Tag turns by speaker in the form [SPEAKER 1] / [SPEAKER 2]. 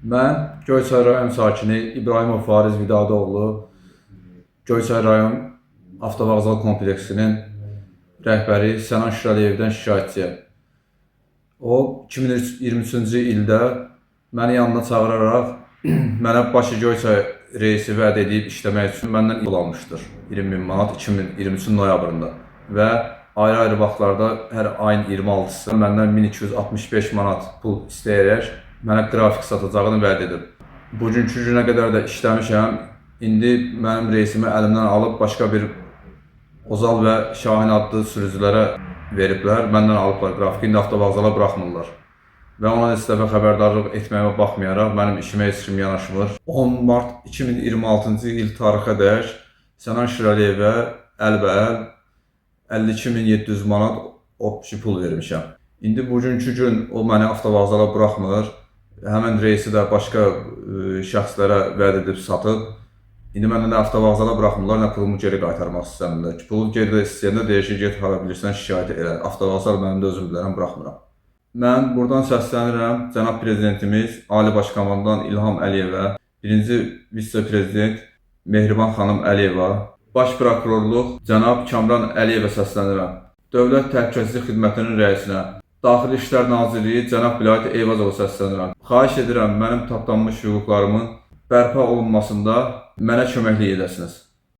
[SPEAKER 1] Mən Göyçay rayon sakini İbrahimov Fariz Vidadoğlu, Göyçay rayon avtovağzal kompleksinin rəhbəri Sənan Şirəliyevdən şikayətçiyəm. O 2023-cü ildə məni yanına çağıraraq mənə Bakı Göyçay reysi vəd edib işləmək üçün məndən pul almışdır. 20.000 manat 2023-cü noyabrında və ayrı-ayrı vaxtlarda hər ayın 26-sı məndən 1265 manat pul istəyərək mənə qrafik satacağını vəd edib. Bugünkü günə qədər də işləmişəm. İndi mənim reysimi əlimdən alıb başqa bir Ozal və Şahin adlı sürücülərə veriblər. Məndən alıblar qrafiki, indi avtovağzala buraxmırlar. Və ona heç dəfə xəbərdarlıq etməyimə baxmayaraq mənim işimə heç kim yanaşmır. 10 mart 2026-cı il tarixədək Sənan Şirəliyevə əlbəəl 52.700 manat opsi pul vermişəm. İndi bugünkü gün o məni avtovağzala buraxmır. Həmin reysi də başqa şəxslərə vəd edib satıb. İndi məndən də avtovağzala buraxmırlar, nə pulumu geri qaytarmaq istəmirlər. Pulu geri də istəyəndə deyir ki, get hara bilirsən şikayət elə. Avtovağzal mənim də özüm bilərəm, buraxmıram. Mən buradan səslənirəm cənab prezidentimiz Ali Baş Komandan İlham Əliyevə, birinci vitse-prezident Mehriban xanım Əliyeva, Baş Prokurorluq cənab Kamran Əliyevə səslənirəm. Dövlət Təhlükəsizlik Xidmətinin rəisinə, Daxili İşlər Nazirliyi cənab Vilayət Eyvazova səslənirəm. Xahiş edirəm mənim tapdanmış hüquqlarımın bərpa olunmasında mənə köməklik edəsiniz.